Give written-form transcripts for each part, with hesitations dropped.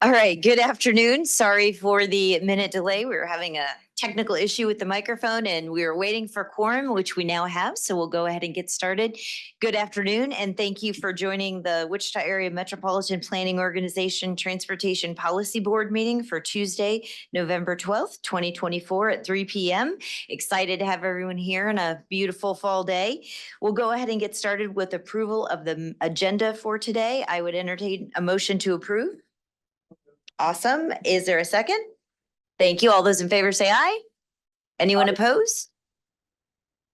All right, good afternoon. Sorry for the minute delay. We were having a technical issue with the microphone and we were waiting for quorum, which we now have. So we'll go ahead and get started. Good afternoon, and thank you for joining the Wichita Area Metropolitan Planning Organization Transportation Policy Board meeting for Tuesday, November 12th, 2024 at 3 p.m. Excited to have everyone here on a beautiful fall day. We'll go ahead and get started with approval of the agenda for today. I would entertain a motion to approve. Awesome. Is there a second? Thank you. All those in favor say aye. Anyone opposed?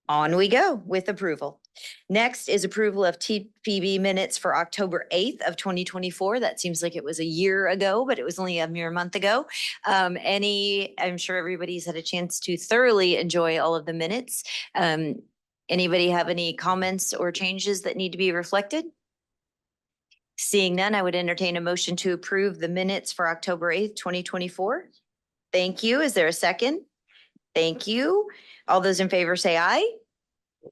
On we go with approval. Next is approval of TPB minutes for October 8th of 2024. That seems like it was a year ago, but it was only a mere month ago. I'm sure everybody's had a chance to thoroughly enjoy all of the minutes. Anybody have any comments or changes that need to be reflected? Seeing none, I would entertain a motion to approve the minutes for October 8th, 2024. Thank you. Is there a second? Thank you. All those in favor say aye.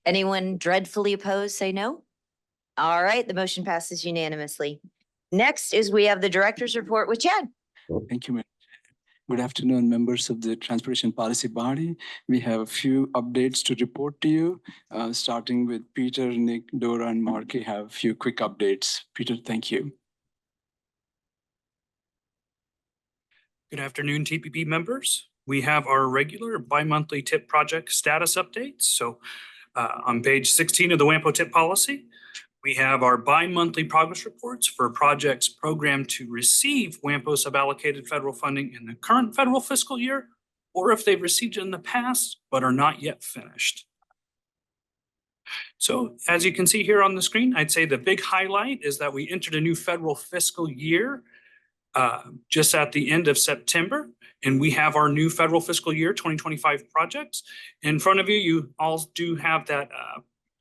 Anyone dreadfully opposed say no. All right, the motion passes unanimously. Next is we have the director's report with Chad. Thank you, Madam. Good afternoon, members of the Transportation Policy Body. We have a few updates to report to you, starting with Peter, Nick, Dora, and Mark. We have a few quick updates. Peter, thank you. Good afternoon, TPP members. We have our regular bi-monthly TIP project status updates. So on page 16 of the WAMPO TIP policy, we have our bi-monthly progress reports for projects programmed to receive WAMPO suballocated federal funding in the current federal fiscal year, or if they've received it in the past, but are not yet finished. So as you can see here on the screen, I'd say the big highlight is that we entered a new federal fiscal year just at the end of September, and we have our new federal fiscal year 2025 projects. In front of you, you all do have that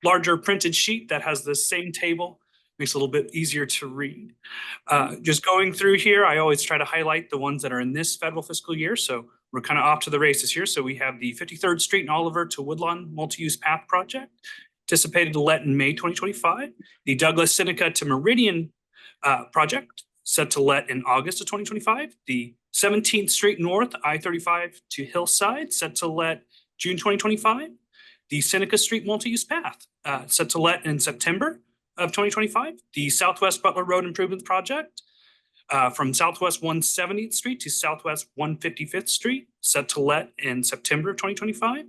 larger printed sheet that has the same table. Makes it a little bit easier to read. Just going through here, I always try to highlight the ones that are in this federal fiscal year. So we're kind of off to the races here. So we have the 53rd Street and Oliver to Woodlawn multi-use path project, anticipated to let in May 2025. The Douglas Seneca to Meridian project, set to let in August of 2025. The 17th Street North I-35 to Hillside, set to let June 2025. The Seneca Street multi-use path, set to let in September of 2025. The Southwest Butler Road Improvement Project from Southwest 170th Street to Southwest 155th Street, set to let in September of 2025.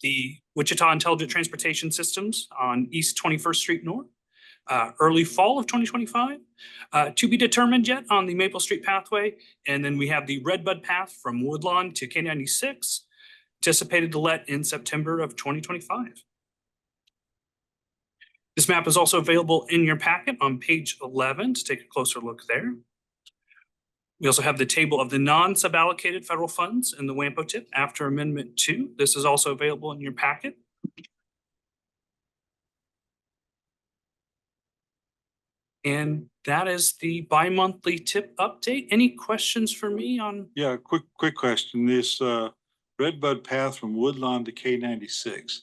The Wichita Intelligent Transportation Systems on East 21st Street North, early fall of 2025. To be determined yet on the Maple Street pathway. And then we have the Redbud Path from Woodlawn to K96, anticipated to let in September of 2025. This map is also available in your packet on page 11 to take a closer look there. We also have the table of the non-suballocated federal funds in the WAMPO TIP after Amendment 2. This is also available in your packet. And that is the bi-monthly TIP update. Any questions for me on? Yeah, quick question. This Redbud Path from Woodlawn to K96,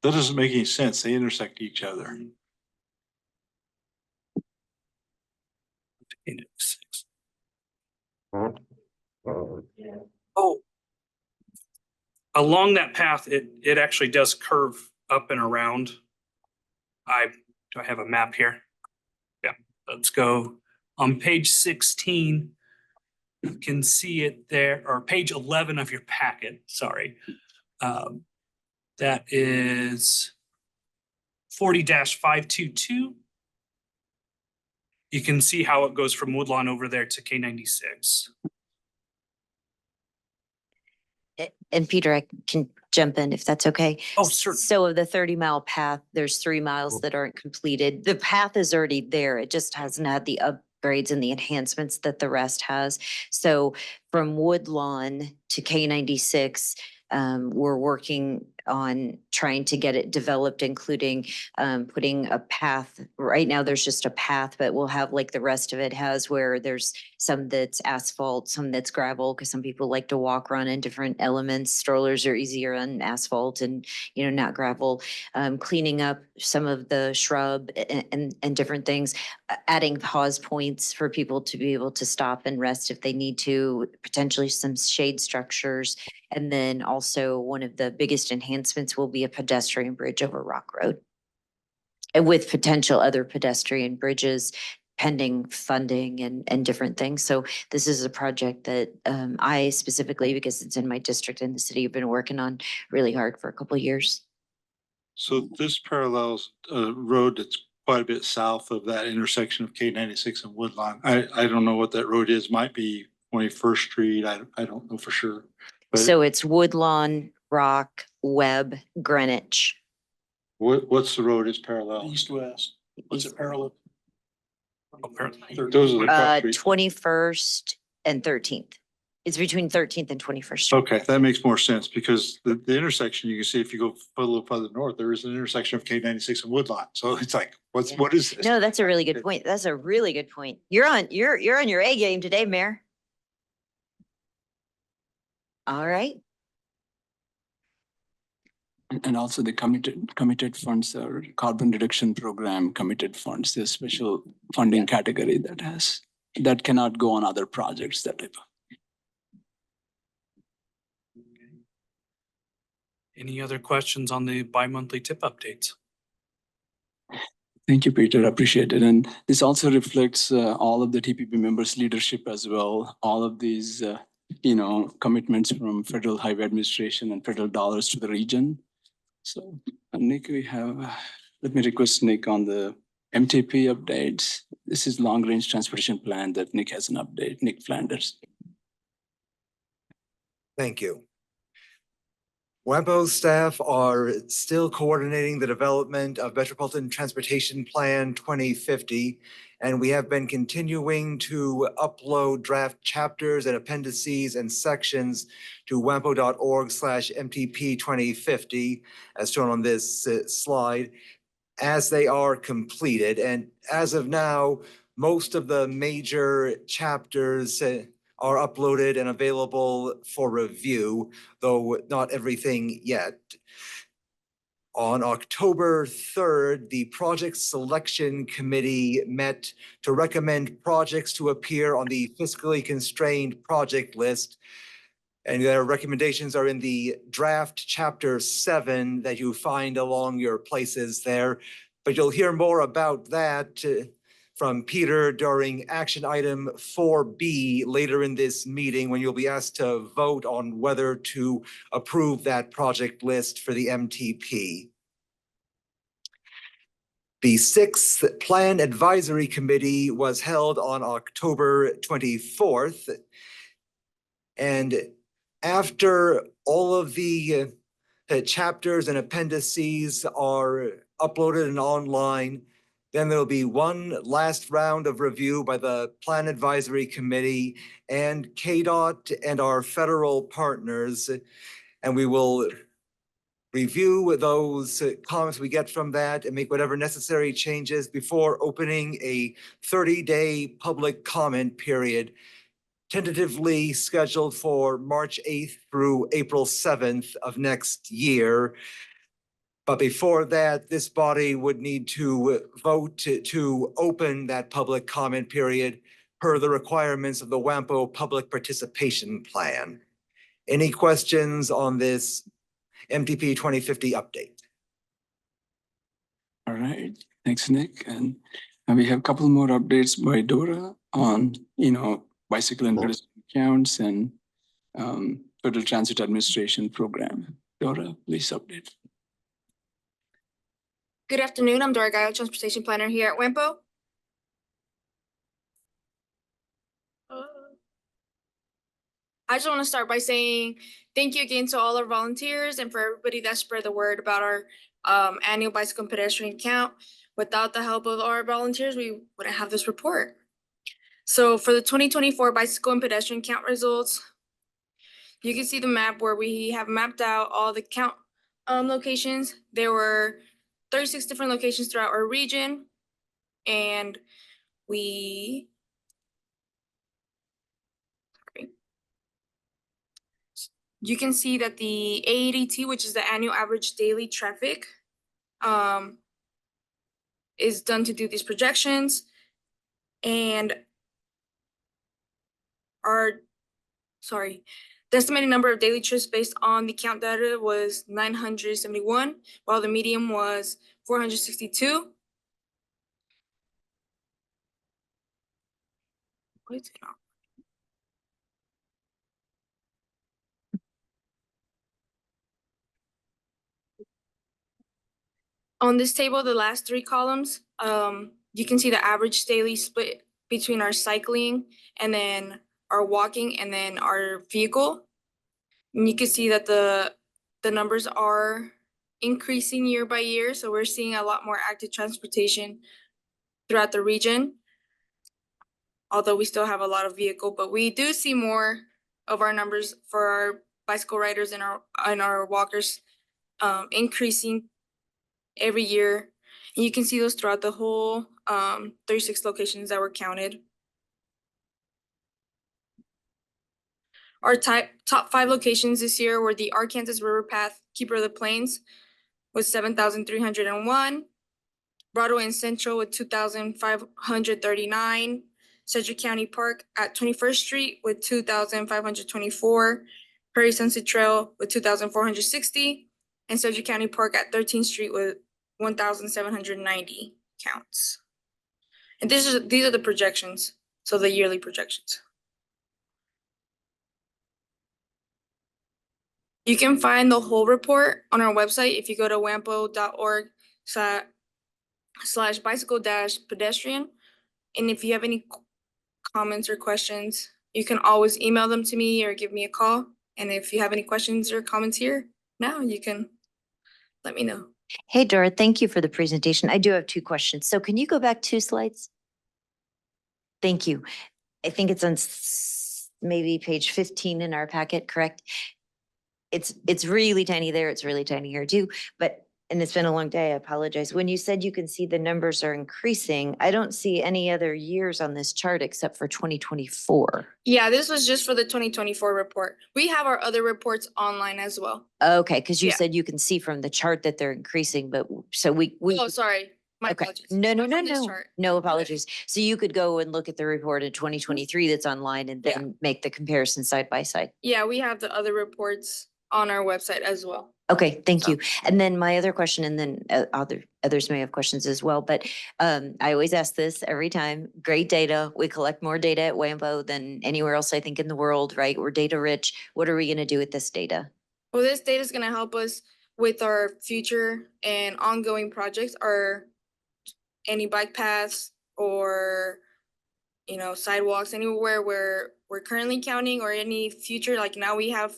that doesn't make any sense. They intersect each other. Oh, along that path, it actually does curve up and around. Do I have a map here? Yeah, let's go on page 16. You can see it there, or page 11 of your packet, sorry. That is 40-522. You can see how it goes from Woodlawn over there to K96. And Peter, I can jump in if that's okay. Oh, certainly. So of the 30-mile path, there's 3 miles that aren't completed. The path is already there. It just hasn't had the upgrades and the enhancements that the rest has. So from Woodlawn to K96, We're working on trying to get it developed, including putting a path. Right now, there's just a path, but we'll have like the rest of it has where there's some that's asphalt, some that's gravel, because some people like to walk, run in different elements. Strollers are easier on asphalt and, not gravel. Cleaning up some of the shrub and different things, adding pause points for people to be able to stop and rest if they need to, potentially some shade structures. And then also one of the biggest enhancements will be a pedestrian bridge over Rock Road. And with potential other pedestrian bridges pending funding and different things. So this is a project that I specifically, because it's in my district in the city, have been working on really hard for a couple of years. So this parallels a road that's quite a bit south of that intersection of K-96 and Woodlawn. I don't know what that road is, might be 21st Street. I don't know for sure. But So it's Woodlawn, Rock, Webb, Greenwich. what's the road is parallel? East-west. What's it parallel? Apparently. Those are the cross streets. 21st and 13th. It's between 13th and 21st. Street. Okay, that makes more sense because the intersection, you can see if you go a little further north, there is an intersection of K-96 and Woodlawn. So it's like, what is this? No, that's a really good point. That's a really good point. You're on your A game today, Mayor. All right. And also the committed funds or carbon reduction program committed funds, the special funding category that cannot go on other projects, that type of. Any other questions on the bi-monthly tip updates? Thank you, Peter. Appreciate it. And this also reflects all of the TPP members' leadership as well. All of these, commitments from Federal Highway Administration and federal dollars to the region. So Nick, let me request Nick on the MTP updates. This is long range transportation plan that Nick has an update. Nick Flanders. Thank you. WAMPO staff are still coordinating the development of Metropolitan Transportation Plan 2050, and we have been continuing to upload draft chapters and appendices and sections to wampo.org/MTP 2050, as shown on this slide, as they are completed. And as of now, most of the major chapters are uploaded and available for review, though not everything yet. On October 3rd, the Project Selection Committee met to recommend projects to appear on the fiscally constrained project list. And their recommendations are in the draft chapter 7 that you find along your places there. But you'll hear more about that from Peter during action item 4B later in this meeting, when you'll be asked to vote on whether to approve that project list for the MTP. The 6th Plan Advisory Committee was held on October 24th. And after all of the chapters and appendices are uploaded and online, then there'll be one last round of review by the Plan Advisory Committee and KDOT and our federal partners. And we will review those comments we get from that and make whatever necessary changes before opening a 30-day public comment period, tentatively scheduled for March 8th through April 7th of next year. But before that, this body would need to vote to open that public comment period per the requirements of the WAMPO Public Participation Plan. Any questions on this MTP 2050 update? All right, thanks, Nick. And we have a couple more updates by Dora on, bicycle and pedestrian counts and Federal Transit Administration program. Dora, please update. Good afternoon, I'm Dora Gaio, Transportation Planner here at WAMPO. I just want to start by saying thank you again to all our volunteers and for everybody that spread the word about our annual bicycle and pedestrian count. Without the help of our volunteers, we wouldn't have this report. So for the 2024 bicycle and pedestrian count results, you can see the map where we have mapped out all the count locations. There were 36 different locations throughout our region. And we you can see that the AADT, which is the annual average daily traffic, is done to do these projections. And the estimated number of daily trips based on the count data was 971, while the median was 462. What is it now? On this table, the last three columns, you can see the average daily split between our cycling and then our walking and then our vehicle. And you can see that the numbers are increasing year by year. So we're seeing a lot more active transportation throughout the region. Although we still have a lot of vehicle, but we do see more of our numbers for our bicycle riders and our walkers increasing every year. And you can see those throughout the whole 36 locations that were counted. Our top 5 locations this year were the Arkansas River Path, Keeper of the Plains with 7,301, Broadway and Central with 2,539, Sedgwick County Park at 21st Street with 2,524, Prairie Sunset Trail with 2,460, and Sedgwick County Park at 13th Street with 1,790 counts. And these are the projections, so the yearly projections. You can find the whole report on our website if you go to wampo.org/bicycle-pedestrian. And if you have any comments or questions, you can always email them to me or give me a call. And if you have any questions or comments here now, you can let me know. Hey, Dora, thank you for the presentation. I do have 2 questions. So can you go back 2 slides? Thank you. I think it's on maybe page 15 in our packet, correct? It's really tiny there. It's really tiny here too. But, and it's been a long day. I apologize. When you said you can see the numbers are increasing, I don't see any other years on this chart except for 2024. Yeah, this was just for the 2024 report. We have our other reports online as well. Okay, because you Yeah. said you can see from the chart that they're increasing, but so we. Oh, sorry. My Okay. apologies. No, Not from this no. chart. No apologies. So you could go and look at the report in 2023 that's online and Yeah. then make the comparison side by side. Yeah, we have the other reports on our website as well. Okay, thank So- you. And then my other question, and then others may have questions as well, but I always ask this every time. Great data. We collect more data at WAMPO than anywhere else, I think, in the world, right? We're data rich. What are we going to do with this data? Well, this data is going to help us with our future and ongoing projects, or any bike paths or, sidewalks, anywhere where we're currently counting, or any future, like now we have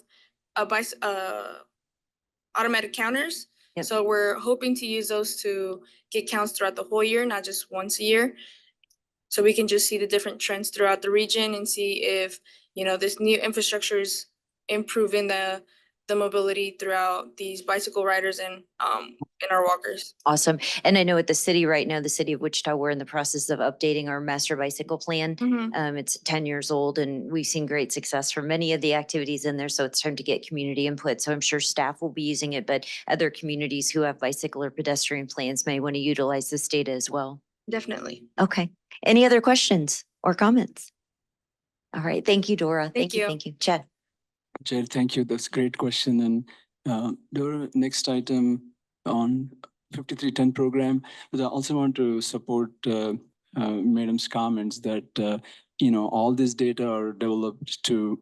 automatic counters. Yep. So we're hoping to use those to get counts throughout the whole year, not just once a year. So we can just see the different trends throughout the region and see if, this new infrastructure is improving the mobility throughout these bicycle riders and our walkers. Awesome. And I know at the city right now, the city of Wichita, we're in the process of updating our master bicycle plan. It's 10 years old and we've seen great success for many of the activities in there. So it's time to get community input. So I'm sure staff will be using it, but other communities who have bicycle or pedestrian plans may want to utilize this data as well. Definitely. Okay. Any other questions or comments? All right. Thank you, Dora. Thank you. Thank you. Chad. Jared, thank you. That's a great question. And Dora, next item on 5310 program, but I also want to support Madam's comments that, all this data are developed to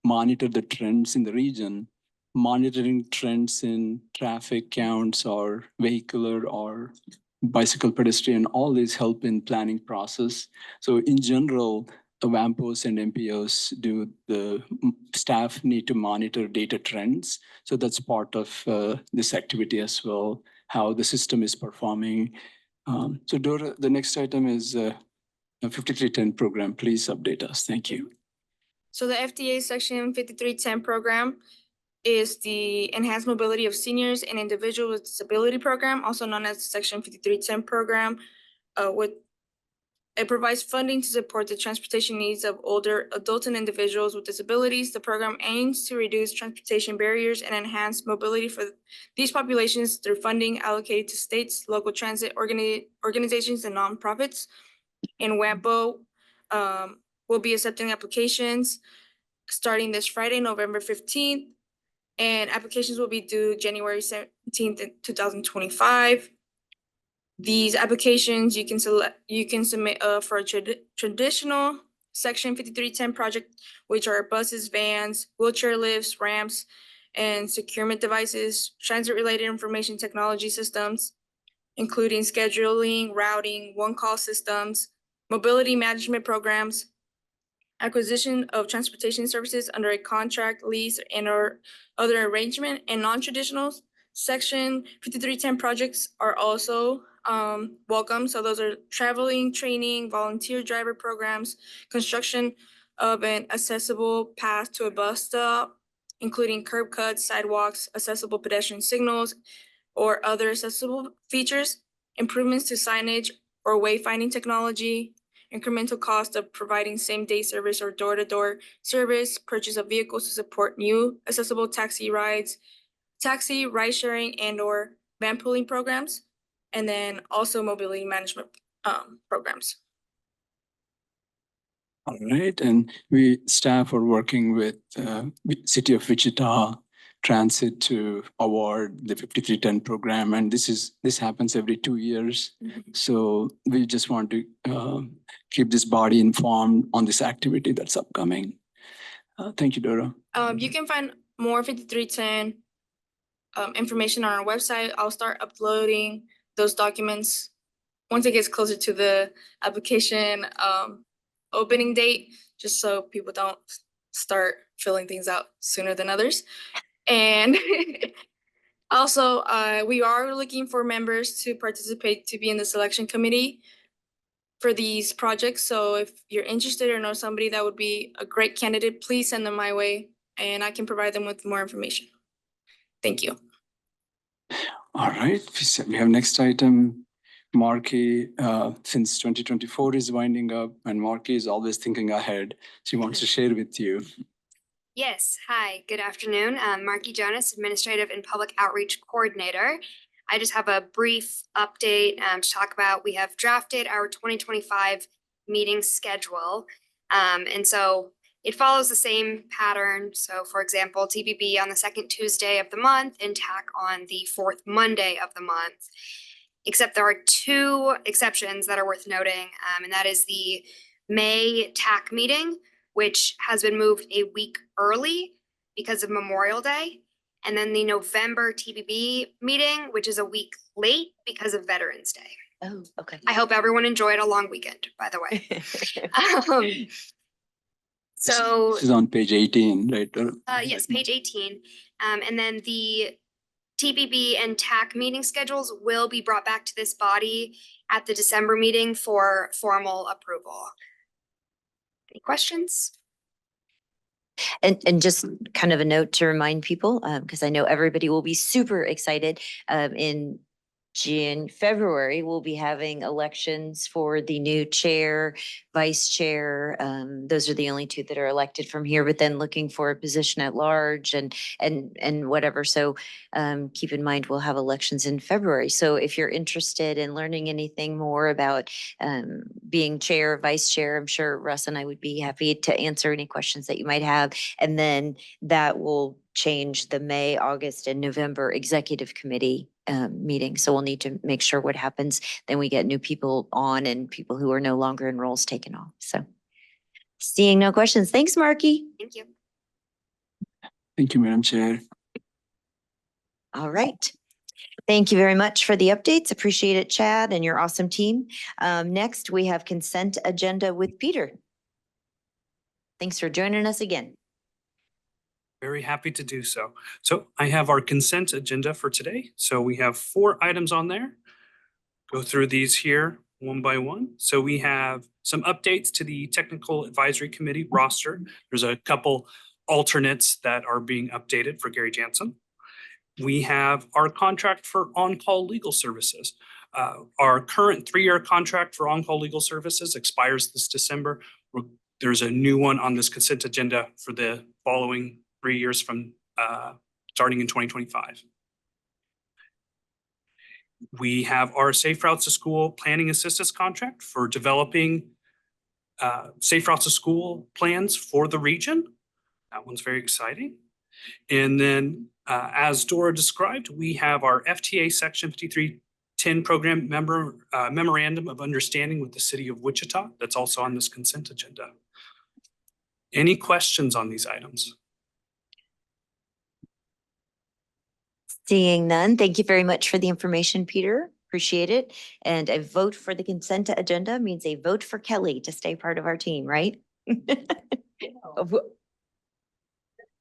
monitor the trends in the region. Monitoring trends in traffic counts or vehicular or bicycle pedestrian, all these help in planning process. So in general, the WAMPOs and MPOs staff need to monitor data trends. So that's part of this activity as well, how the system is performing. So Dora, the next item is a 5310 program. Please update us. Thank you. So the FDA Section 5310 program is the Enhanced Mobility of Seniors and Individuals with Disability Program, also known as the Section 5310 program. It provides funding to support the transportation needs of older adults and individuals with disabilities. The program aims to reduce transportation barriers and enhance mobility for these populations through funding allocated to states, local transit organizations, and nonprofits. And WAMPO will be accepting applications starting this Friday, November 15th. And applications will be due January 17th, 2025. These applications you can submit for a traditional Section 5310 project, which are buses, vans, wheelchair lifts, ramps, and securement devices, transit-related information technology systems, including scheduling, routing, one-call systems, mobility management programs, acquisition of transportation services under a contract, lease, and/or other arrangement, and non-traditional Section 5310 projects are also welcome. So those are traveling, training, volunteer driver programs, construction of an accessible path to a bus stop, including curb cuts, sidewalks, accessible pedestrian signals, or other accessible features, improvements to signage or wayfinding technology, incremental cost of providing same-day service or door-to-door service, purchase of vehicles to support new accessible taxi rides, taxi, ride-sharing, and/or van pooling programs, and then also mobility management programs. All right, and staff are working with City of Wichita Transit to award the 5310 program, and this happens every 2 years. So we just want to keep this body informed on this activity that's upcoming. Thank you, Dora. You can find more 5310 information on our website. I'll start uploading those documents once it gets closer to the application opening date, just so people don't start filling things out sooner than others. And also, we are looking for members to participate to be in the selection committee for these projects. So if you're interested or know somebody that would be a great candidate, please send them my way and I can provide them with more information. Thank you. All right, we have next item. Marky, since 2024 is winding up and Marky is always thinking ahead, she wants to share with you. Yes, hi, good afternoon. Marky Jonas, Administrative and Public Outreach Coordinator. I just have a brief update to talk about. We have drafted our 2025 meeting schedule. And so it follows the same pattern. So for example, TBB on the second Tuesday of the month and TAC on the fourth Monday of the month. Except there are two exceptions that are worth noting, and that is the May TAC meeting, which has been moved a week early because of Memorial Day, and then the November TBB meeting, which is a week late because of Veterans Day. Oh, okay. I hope everyone enjoyed a long weekend, by the way. So This is on page 18, right? yes, page 18. And then the TBB and TAC meeting schedules will be brought back to this body at the December meeting for formal approval. Any questions? And just kind of a note to remind people, because I know everybody will be super excited, in February, we'll be having elections for the new chair, vice chair. Those are the only two that are elected from here, but then looking for a position at large and whatever. So keep in mind, we'll have elections in February. So if you're interested in learning anything more about being chair, vice chair, I'm sure Russ and I would be happy to answer any questions that you might have. And then that will change the May, August, and November executive committee meeting. So we'll need to make sure what happens. Then we get new people on and people who are no longer in roles taken off. So seeing no questions. Thanks, Marky. Thank you. Thank you, Madam Chair. All right. Thank you very much for the updates. Appreciate it, Chad, and your awesome team. Next, we have consent agenda with Peter. Thanks for joining us again. Very happy to do so. So I have our consent agenda for today. So we have 4 items on there. Go through these here one by one. So we have some updates to the Technical Advisory Committee roster. There's a couple alternates that are being updated for Gary Jansen. We have our contract for on-call legal services. Our current 3-year contract for on-call legal services expires this December. There's a new one on this consent agenda for the following 3 years from starting in 2025. We have our Safe Routes to School Planning Assistance Contract for developing Safe Routes to School plans for the region. That one's very exciting. And then as Dora described, we have our FTA Section 5310 program memorandum of understanding with the city of Wichita. That's also on this consent agenda. Any questions on these items? Seeing none, thank you very much for the information, Peter. Appreciate it. And a vote for the consent agenda means a vote for Kelly to stay part of our team, right?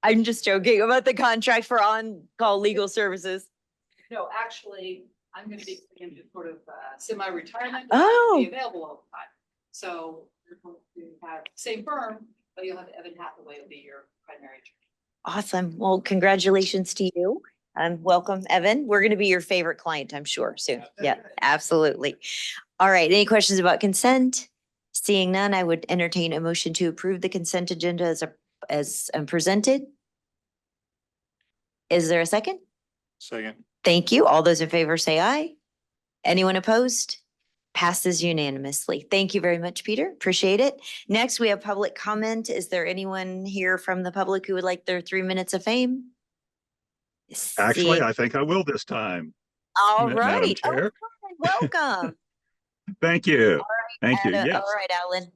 I'm just joking about the contract for on-call legal services. No, actually, I'm gonna be in sort of semi-retirement. Oh. Be available all the time. So you're going to have same firm, but you'll have Evan Hathaway will be your primary attorney. Awesome. Well, congratulations to you. Welcome, Evan. We're going to be your favorite client, I'm sure, soon. Yeah, absolutely. All right. Any questions about consent? Seeing none, I would entertain a motion to approve the consent agenda as presented. Is there a second? Second. Thank you. All those in favor say aye. Anyone opposed? Passes unanimously. Thank you very much, Peter. Appreciate it. Next, we have public comment. Is there anyone here from the public who would like their 3 minutes of fame? Actually, I think I will this time. All Madam right. Oh, Chair. hi, welcome. Thank you. Thank you. Yes. All right, Alan.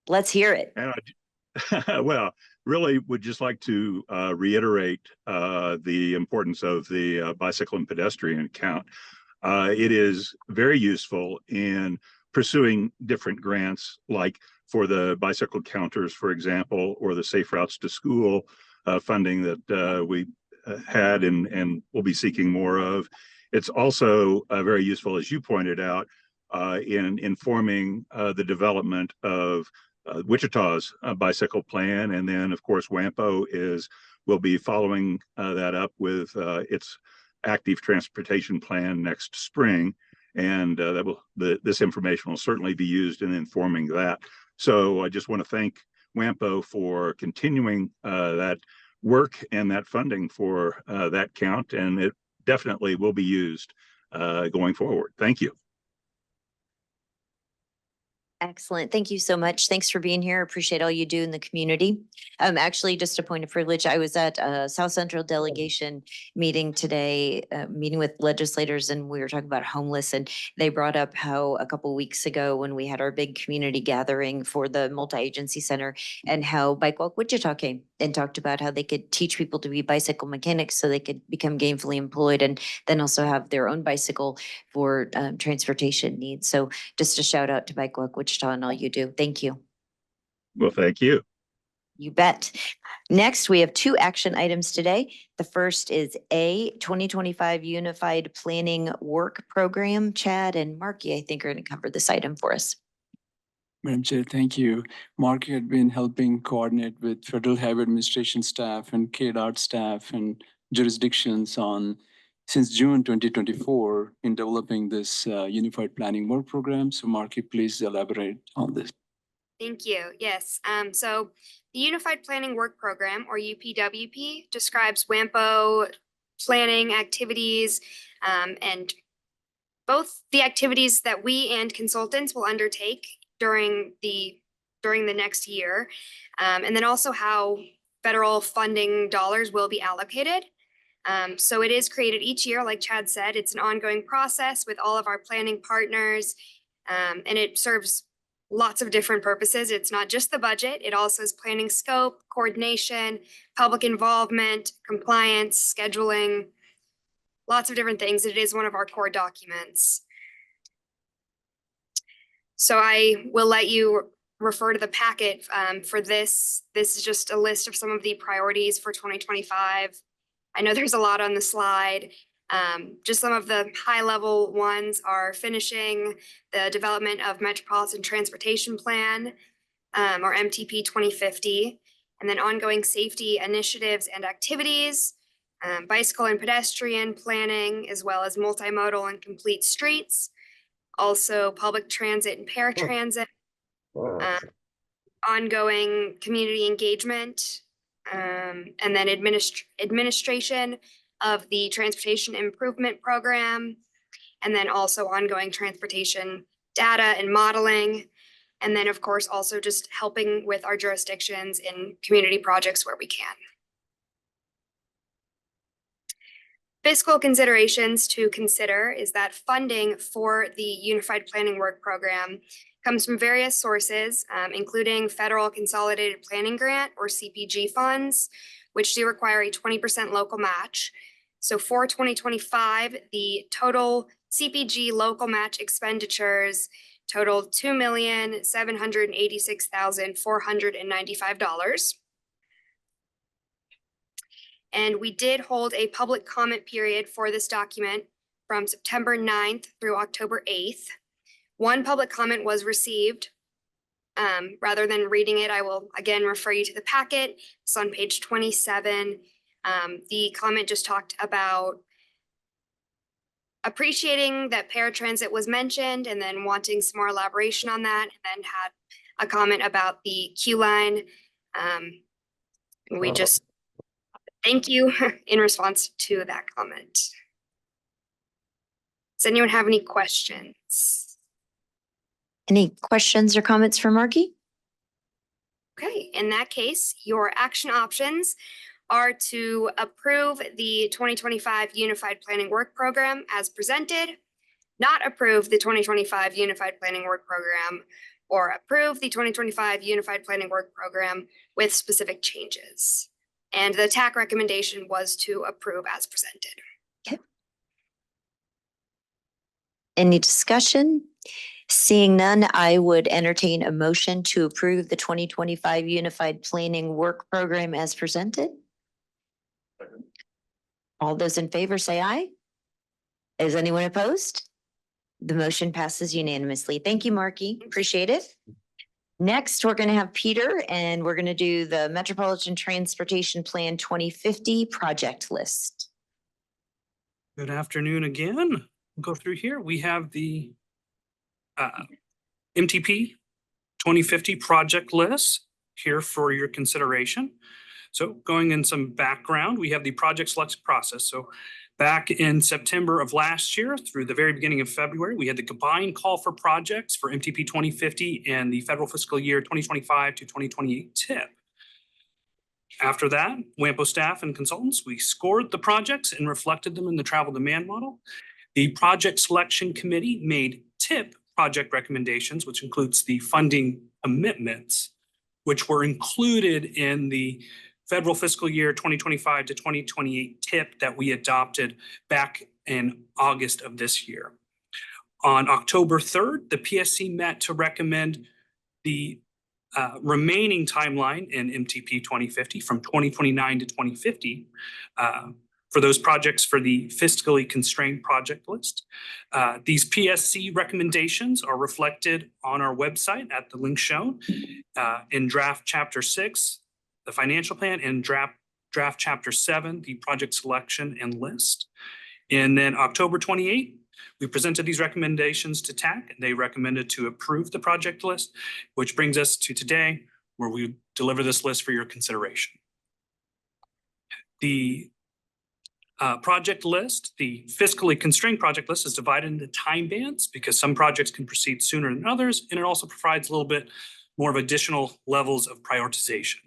Let's hear it. And well, really would just like to reiterate the importance of the bicycle and pedestrian count. It is very useful in pursuing different grants, like for the bicycle counters, for example, or the Safe Routes to School funding that we had and will be seeking more of. It's also very useful, as you pointed out, in informing the development of Wichita's bicycle plan. And then, of course, WAMPO will be following that up with its active transportation plan next spring. And this information will certainly be used in informing that. So I just want to thank WAMPO for continuing that work and that funding for that count, and it definitely will be used going forward. Thank you. Excellent. Thank you so much. Thanks for being here. Appreciate all you do in the community. Actually, just a point of privilege, I was at a South Central delegation meeting today, meeting with legislators, and we were talking about homeless, and they brought up how a couple weeks ago when we had our big community gathering for the multi-agency center, and how Bike Walk Wichita came and talked about how they could teach people to be bicycle mechanics so they could become gainfully employed and then also have their own bicycle for transportation needs. So just a shout out to Bike Walk Wichita and all you do. Thank you. Well, thank you. You bet. Next, we have 2 action items today. The first is a 2025 Unified Planning Work Program. Chad and Marky, I think, are going to cover this item for us. Madam Chair, thank you. Mark had been helping coordinate with Federal Highway Administration staff and KDOT staff and jurisdictions since June 2024 in developing this Unified Planning Work Program. So Marky, please elaborate on this. Thank you. Yes. So the Unified Planning Work Program, or UPWP, describes WAMPO planning activities and both the activities that we and consultants will undertake during the next year, and then also how federal funding dollars will be allocated. So it is created each year, like Chad said. It's an ongoing process with all of our planning partners, and it serves lots of different purposes. It's not just the budget. It also is planning scope, coordination, public involvement, compliance, scheduling, lots of different things. It is one of our core documents. So I will let you refer to the packet for this. This is just a list of some of the priorities for 2025. I know there's a lot on the slide, Just some of the high-level ones are finishing the development of Metropolitan Transportation Plan, or MTP 2050, and then ongoing safety initiatives and activities, bicycle and pedestrian planning, as well as multimodal and complete streets, also public transit and paratransit, ongoing community engagement, and then administration of the Transportation Improvement Program, and then also ongoing transportation data and modeling. And then, of course, also just helping with our jurisdictions in community projects where we can. Fiscal considerations to consider is that funding for the Unified Planning Work Program comes from various sources, including Federal Consolidated Planning Grant or CPG funds, which do require a 20% local match. So for 2025, the total CPG local match expenditures totaled $2,786,495. And we did hold a public comment period for this document from September 9th through October 8th. One public comment was received. Rather than reading it, I will again refer you to the packet. It's on page 27. The comment just talked about appreciating that paratransit was mentioned and then wanting some more elaboration on that, and then had a comment about the queue line. We just thank you in response to that comment. Does anyone have any questions? Any questions or comments for Marky? Okay, in that case, your action options are to approve the 2025 Unified Planning Work Program as presented, not approve the 2025 Unified Planning Work Program, or approve the 2025 Unified Planning Work Program with specific changes. And the TAC recommendation was to approve as presented. Okay. Any discussion? Seeing none, I would entertain a motion to approve the 2025 Unified Planning Work Program as presented. All those in favor say aye. Is anyone opposed? The motion passes unanimously. Thank you, Marky. Appreciate it. Next, we're going to have Peter, and we're going to do the Metropolitan Transportation Plan 2050 project list. Good afternoon again. We'll go through here. We have the MTP 2050 project list here for your consideration. So going in some background, we have the project selection process. So back in September of last year through the very beginning of February, we had the combined call for projects for MTP 2050 and the federal fiscal year 2025 to 2028 TIP. After that, WAMPO staff and consultants, we scored the projects and reflected them in the travel demand model. The project selection committee made TIP project recommendations, which includes the funding commitments, which were included in the federal fiscal year 2025 to 2028 TIP that we adopted back in August of this year. On October 3rd, the PSC met to recommend the remaining timeline in MTP 2050 from 2029 to 2050 for those projects for the fiscally constrained project list. These PSC recommendations are reflected on our website at the link shown in draft chapter 6, the financial plan, and draft chapter 7, the project selection and list. And then October 28th, we presented these recommendations to TAC, and they recommended to approve the project list, which brings us to today, where we deliver this list for your consideration. The project list, the fiscally constrained project list, is divided into time bands because some projects can proceed sooner than others, and it also provides a little bit more of additional levels of prioritization.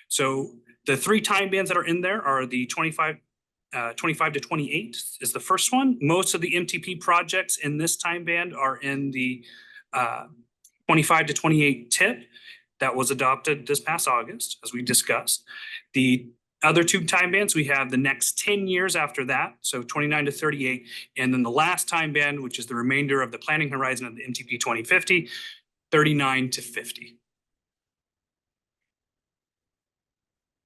So the three time bands that are in there are the 25 to 28 is the first one. Most of the MTP projects in this time band are in the 25 to 28 TIP that was adopted this past August, as we discussed. The other two time bands, we have the next 10 years after that, so 29 to 38, and then the last time band, which is the remainder of the planning horizon of the MTP 2050, 39 to 50.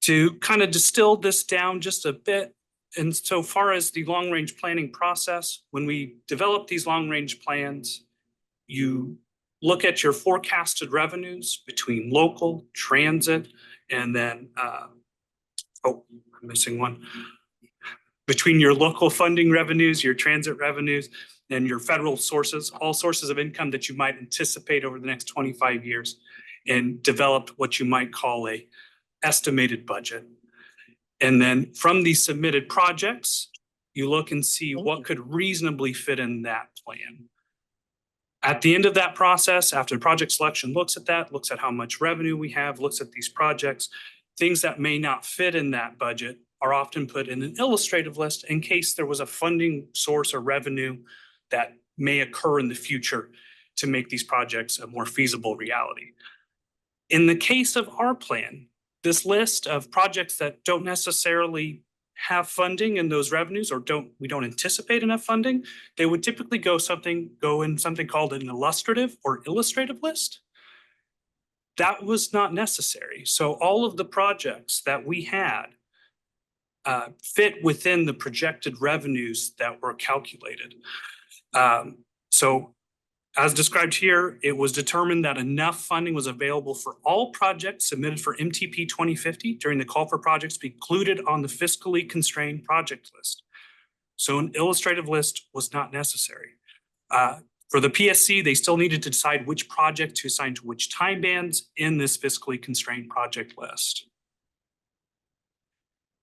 To kind of distill this down just a bit, And so far as the long-range planning process, when we develop these long-range plans, you look at your forecasted revenues between local, transit, and then, oh, I'm missing one. Between your local funding revenues, your transit revenues, and your federal sources, all sources of income that you might anticipate over the next 25 years, and developed what you might call a estimated budget. And then from these submitted projects, you look and see what could reasonably fit in that plan. At the end of that process, after project selection looks at that, looks at how much revenue we have, looks at these projects, things that may not fit in that budget are often put in an illustrative list in case there was a funding source or revenue that may occur in the future to make these projects a more feasible reality. In the case of our plan, this list of projects that don't necessarily have funding and those revenues, or we don't anticipate enough funding, they would typically go in something called an illustrative or illustrative list. That was not necessary. So all of the projects that we had fit within the projected revenues that were calculated. So as described here, it was determined that enough funding was available for all projects submitted for MTP 2050 during the call for projects to be included on the fiscally constrained project list. So an illustrative list was not necessary. For the PSC, they still needed to decide which project to assign to which time bands in this fiscally constrained project list.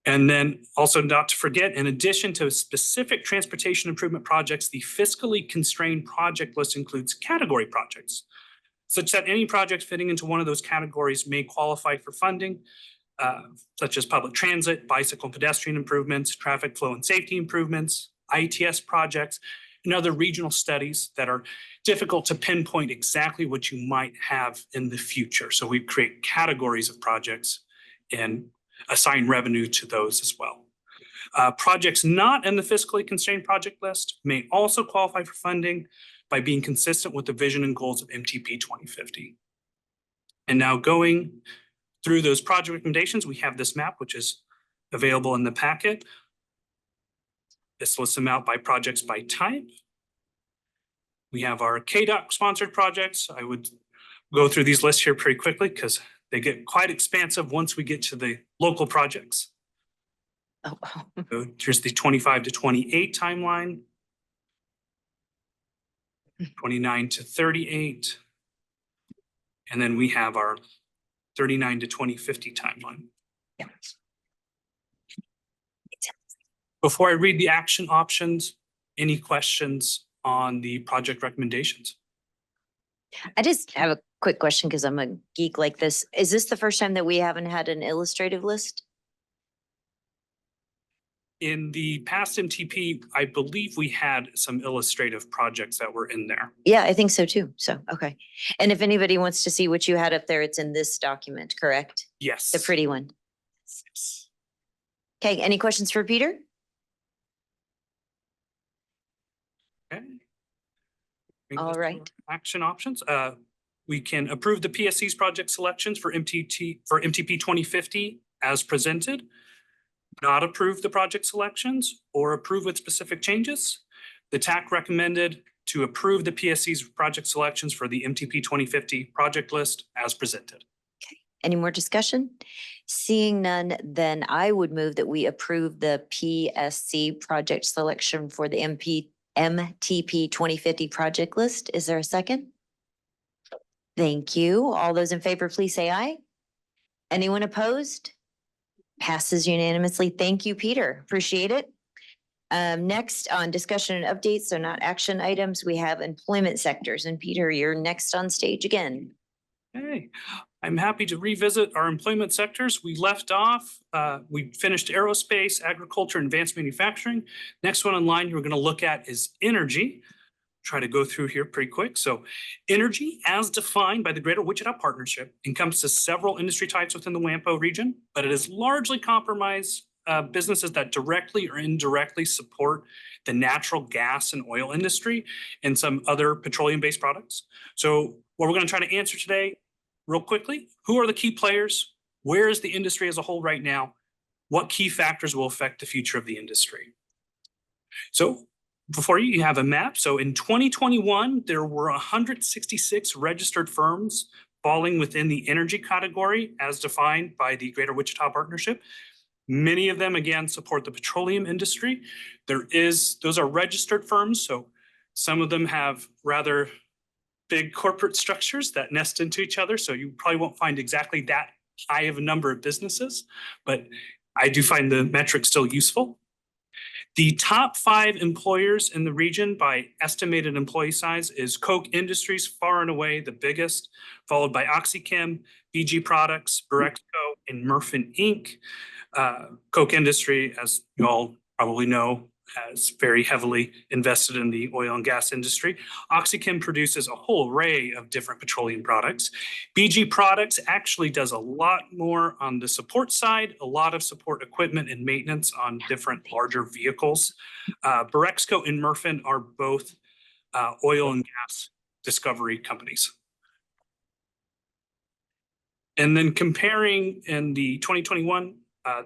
And then also not to forget, in addition to specific transportation improvement projects, the fiscally constrained project list includes category projects, such that any project fitting into one of those categories may qualify for funding, such as public transit, bicycle and pedestrian improvements, traffic flow and safety improvements, ITS projects, and other regional studies that are difficult to pinpoint exactly what you might have in the future. So we create categories of projects and assign revenue to those as well. Projects not in the fiscally constrained project list may also qualify for funding by being consistent with the vision and goals of MTP 2050. And now going through those project recommendations, we have this map, which is available in the packet. This lists them out by projects by type. We have our KDOT sponsored projects. I would go through these lists here pretty quickly because they get quite expansive once we get to the local projects. Oh, So here's the 25 to 28 timeline, 29 to 38. And then we have our 39 to 2050 timeline. yeah. Before I read the action options, any questions on the project recommendations? I just have a quick question because I'm a geek like this. Is this the first time that we haven't had an illustrative list? In the past MTP, I believe we had some illustrative projects that were in there. Yeah, I think so too. So, okay. And if anybody wants to see what you had up there, it's in this document, correct? Yes. The pretty one. Yes. Okay, any questions for Peter? Okay. All right. Action options. We can approve the PSC's project selections for MTP 2050 as presented, not approve the project selections, or approve with specific changes. The TAC recommended to approve the PSC's project selections for the MTP 2050 project list as presented. Okay, any more discussion? Seeing none, then I would move that we approve the PSC project selection for the MTP 2050 project list. Is there a second? Thank you. All those in favor, please say aye. Anyone opposed? Passes unanimously. Thank you, Peter. Appreciate it. Next on discussion and updates, so not action items, we have employment sectors. And Peter, you're next on stage again. Hey, I'm happy to revisit our employment sectors. We left off, we finished aerospace, agriculture, and advanced manufacturing. Next one online we're going to look at is energy. Try to go through here pretty quick. So energy, as defined by the Greater Wichita Partnership, encompasses several industry types within the WAMPO region, but it is largely comprised businesses that directly or indirectly support the natural gas and oil industry and some other petroleum-based products. So what we're going to try to answer today real quickly, who are the key players? Where is the industry as a whole right now? what key factors will affect the future of the industry. So before you have a map. So in 2021, there were 166 registered firms falling within the energy category as defined by the Greater Wichita Partnership. Many of them, again, support the petroleum industry. Those are registered firms, so some of them have rather big corporate structures that nest into each other, so you probably won't find exactly that high of a number of businesses, but I do find the metric still useful. The top 5 employers in the region by estimated employee size is Koch Industries, far and away the biggest, followed by OxyChem, BG Products, Berexco, and Murfin Inc. Koch Industry, as you all probably know, has very heavily invested in the oil and gas industry. OxyChem produces a whole array of different petroleum products. BG Products actually does a lot more on the support side, a lot of support equipment and maintenance on different larger vehicles. Berexco and Murfin are both oil and gas discovery companies. And then comparing in the 2021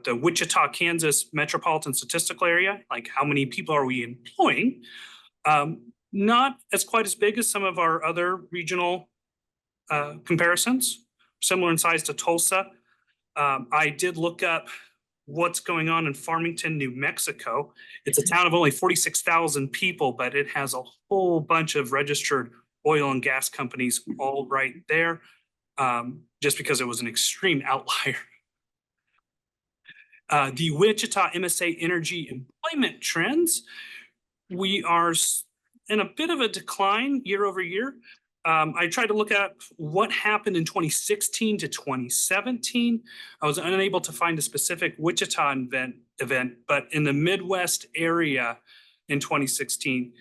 the Wichita, Kansas metropolitan statistical area, like how many people are we employing? Not as quite as big as some of our other regional comparisons, similar in size to Tulsa. I did look up what's going on in Farmington, New Mexico. It's a town of only 46,000 people, but it has a whole bunch of registered oil and gas companies all right there, just because it was an extreme outlier. The Wichita MSA energy employment trends, we are in a bit of a decline year over year. I tried to look at what happened in 2016 to 2017. I was unable to find a specific Wichita event, but in the Midwest area in 2016,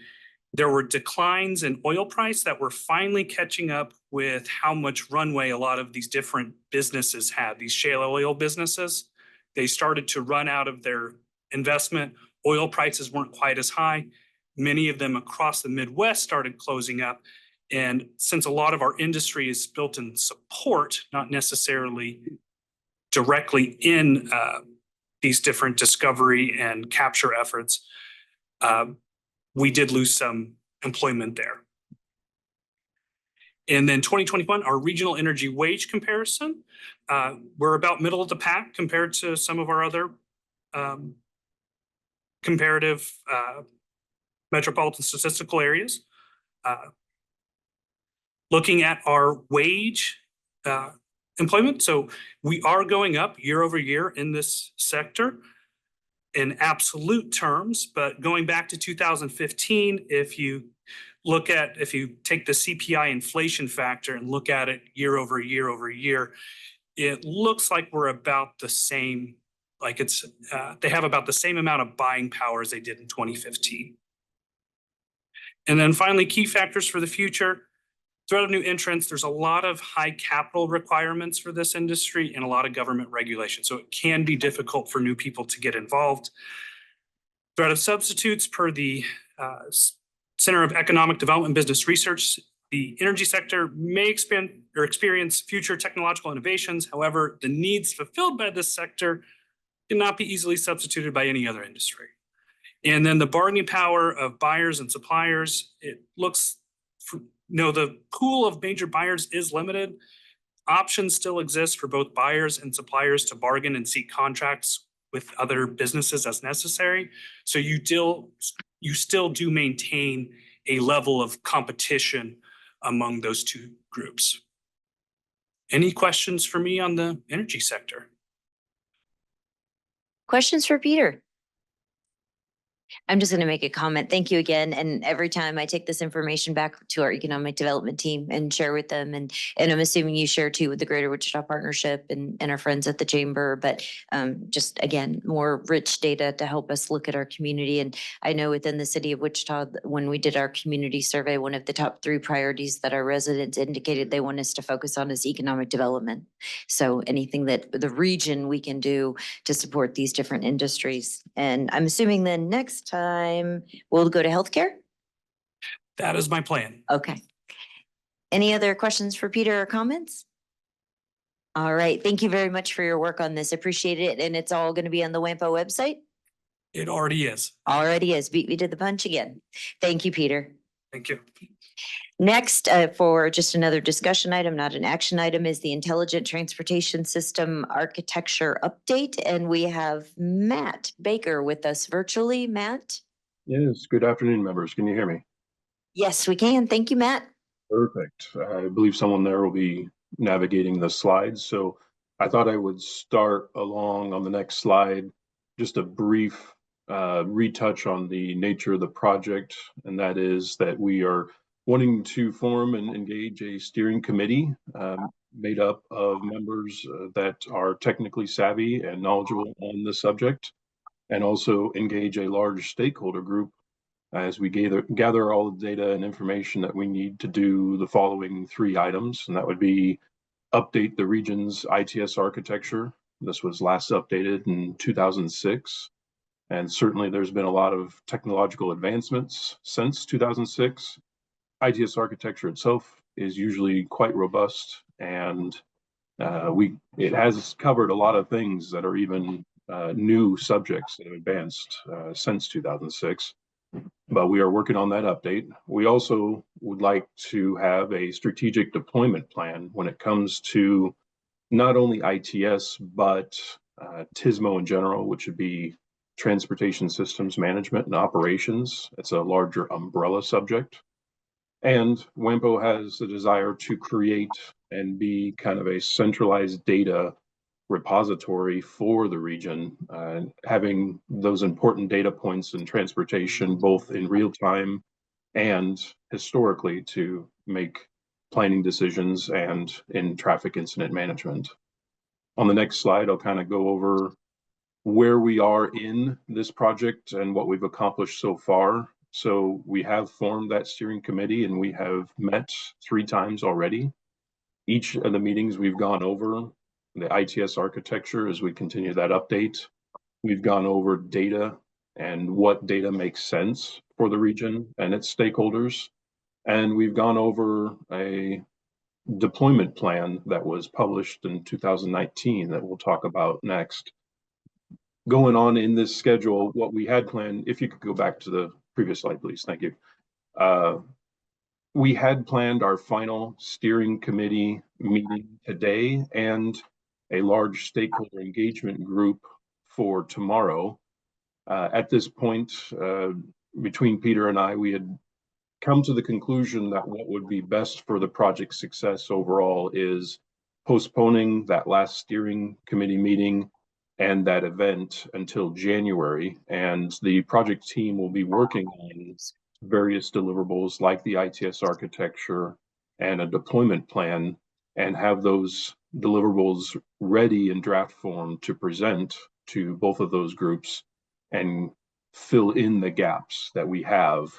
there were declines in oil price that were finally catching up with how much runway a lot of these different businesses had, these shale oil businesses. They started to run out of their investment. Oil prices weren't quite as high. Many of them across the Midwest started closing up. And since a lot of our industry is built in support, not necessarily directly in these different discovery and capture efforts, we did lose some employment there. And then 2021, our regional energy wage comparison, we're about middle of the pack compared to some of our other comparative metropolitan statistical areas. Looking at our wage employment, so we are going up year over year in this sector in absolute terms, but going back to 2015, if you take the CPI inflation factor and look at it year over year, it looks like we're about the same, like they have about the same amount of buying power as they did in 2015. And then finally, key factors for the future. Threat of new entrants, there's a lot of high capital requirements for this industry and a lot of government regulation. So it can be difficult for new people to get involved. Threat of substitutes per the Center of Economic Development and Business Research, the energy sector may expand or experience future technological innovations. However, the needs fulfilled by this sector cannot be easily substituted by any other industry. And then the bargaining power of buyers and suppliers, it looks, the pool of major buyers is limited. Options still exist for both buyers and suppliers to bargain and seek contracts with other businesses as necessary. So you still do maintain a level of competition among those two groups. Any questions for me on the energy sector? Questions for Peter? I'm just going to make a comment. Thank you again. And every time I take this information back to our economic development team and share with them, and I'm assuming you share too with the Greater Wichita Partnership and our friends at the Chamber, but just again, more rich data to help us look at our community. And I know within the city of Wichita, when we did our community survey, one of the top 3 priorities that our residents indicated they want us to focus on is economic development. So anything that the region we can do to support these different industries. And I'm assuming then next time we'll go to healthcare. That is my plan. Okay. Any other questions for Peter or comments? All right. Thank you very much for your work on this. Appreciate it. And it's all going to be on the WAMPO website? It already is. Already is. Beat me to the punch again. Thank you, Peter. Thank you. Next, for just another discussion item, not an action item, is the Intelligent Transportation System Architecture Update. And we have Matt Baker with us virtually. Matt? Yes, good afternoon, members. Can you hear me? Yes, we can. Thank you, Matt. Perfect. I believe someone there will be navigating the slides. So I thought I would start along on the next slide, just a brief retouch on the nature of the project. And that is that we are wanting to form and engage a steering committee made up of members that are technically savvy and knowledgeable on the subject, and also engage a large stakeholder group as we gather all the data and information that we need to do the following 3 items. And that would be update the region's ITS architecture. This was last updated in 2006. And certainly there's been a lot of technological advancements since 2006. ITS architecture itself is usually quite robust, and it has covered a lot of things that are even new subjects that have advanced since 2006. But we are working on that update. We also would like to have a strategic deployment plan when it comes to not only ITS, but TSMO in general, which would be Transportation Systems Management and Operations. It's a larger umbrella subject. And WAMPO has the desire to create and be kind of a centralized data repository for the region, having those important data points in transportation, both in real time and historically, to make planning decisions and in traffic incident management. On the next slide, I'll kind of go over where we are in this project and what we've accomplished so far. So we have formed that steering committee and we have met 3 times already. Each of the meetings we've gone over the ITS architecture as we continue that update. We've gone over data and what data makes sense for the region and its stakeholders. And we've gone over a deployment plan that was published in 2019 that we'll talk about next. Going on in this schedule, what we had planned, if you could go back to the previous slide, please. Thank you. We had planned our final steering committee meeting today and a large stakeholder engagement group for tomorrow. At this point, between Peter and I, we had come to the conclusion that what would be best for the project's success overall is postponing that last steering committee meeting and that event until January. And the project team will be working on various deliverables like the ITS architecture and a deployment plan, and have those deliverables ready in draft form to present to both of those groups and fill in the gaps that we have,